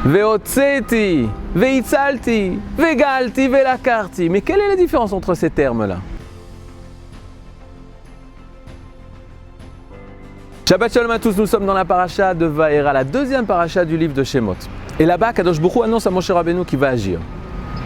Ve'otzeti, ve'itzalti, ve'galti, ve'lakarti. Mais quelle est la différence entre ces termes-là? Shabbat Shalom à tous, nous sommes dans la paracha de Vaera, la deuxième paracha du livre de Shemot. Et là-bas, Kadosh Baruch Hu annonce à Moshe Rabbeinu qui va agir.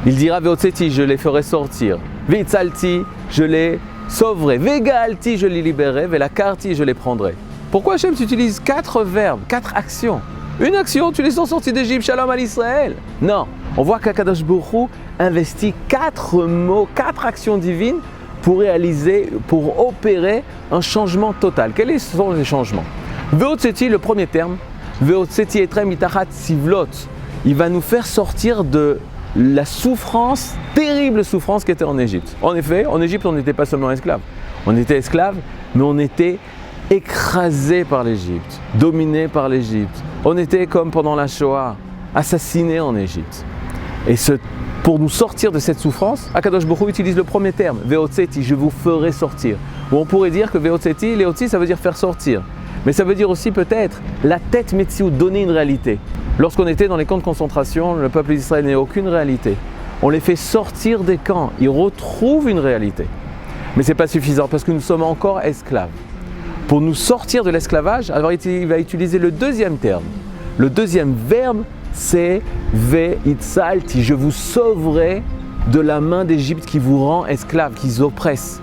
Il dira Ve'otzeti, je les ferai sortir. Ve'itzalti, je les sauverai. Ve'galti, je les libérerai. Ve'lakarti, je les prendrai. Pourquoi Hachem utilise 4 verbes, 4 actions? Une action, tu les sens sortis d'Égypte, Shalom à l'Israël. Non, on voit qu'Akadosh Baruch Hu investit 4 mots, 4 actions divines pour réaliser, pour opérer un changement total. Quels sont les changements? Ve'otzeti, le premier terme, Ve'otzeti etrem mitachat sivlot. Il va nous faire sortir de la souffrance, terrible souffrance qui était en Égypte. En effet, en Égypte, on n'était pas seulement esclaves. On était esclaves, mais on était écrasés par l'Égypte, dominés par l'Égypte. On était comme pendant la Shoah, assassinés en Égypte. Et pour nous sortir de cette souffrance, Akadosh Baruch Hu utilise le premier terme, Ve'otzeti, je vous ferai sortir. Ou on pourrait dire que Ve'otzeti, Leotzi, ça veut dire faire sortir. Mais ça veut dire aussi peut-être la tête Metziou, donner une réalité. Lorsqu'on était dans les camps de concentration, le peuple d'Israël n'a aucune réalité. On les fait sortir des camps, ils retrouvent une réalité. Mais ce n'est pas suffisant parce que nous sommes encore esclaves. Pour nous sortir de l'esclavage, alors il va utiliser le deuxième terme. Le deuxième verbe, c'est Ve'itzalti, je vous sauverai de la main d'Égypte qui vous rend esclave, qui vous oppresse.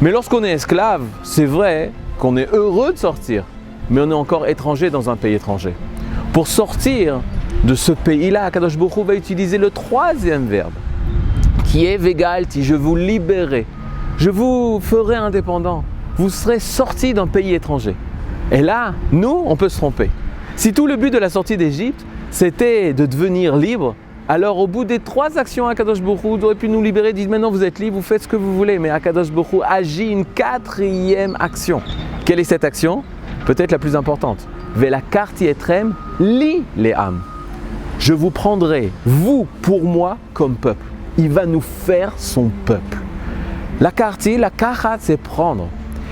Mais lorsqu'on est esclave, c'est vrai qu'on est heureux de sortir, mais on est encore étranger dans un pays étranger. Pour sortir de ce pays-là, Akadosh Baruch Hu va utiliser le troisième verbe, qui est Ve'galti, je vous libérerai, je vous ferai indépendant. Vous serez sortis d'un pays étranger. Et là, nous, on peut se tromper. Si tout le but de la sortie d'Égypte, c'était de devenir libre, alors au bout des 3 actions, Akadosh Baruch Hu aurait pu nous libérer, dit maintenant vous êtes libre, vous faites ce que vous voulez. Mais Akadosh Baruch Hu agit une 4e action. Quelle est cette action? Peut-être la plus importante. Ve'lakarti etrem li le'am. Je vous prendrai, vous, pour moi, comme peuple. Il va nous faire son peuple. La karti, la kachat, c'est prendre.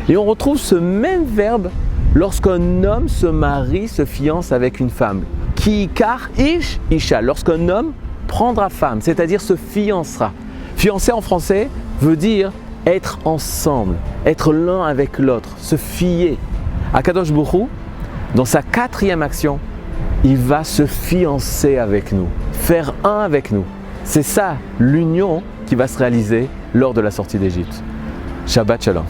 Et on retrouve ce même verbe lorsqu'un homme se marie, se fiance avec une femme. Ki kar ish isha. Lorsqu'un homme prendra femme, c'est-à-dire se fiancera. Fiancer en français veut dire être ensemble, être l'un avec l'autre, se fier. Akadosh Baruch Hu, dans sa 4e action, il va se fiancer avec nous, faire un avec nous. C'est ça l'union qui va se réaliser lors de la sortie d'Égypte. Shabbat Shalom.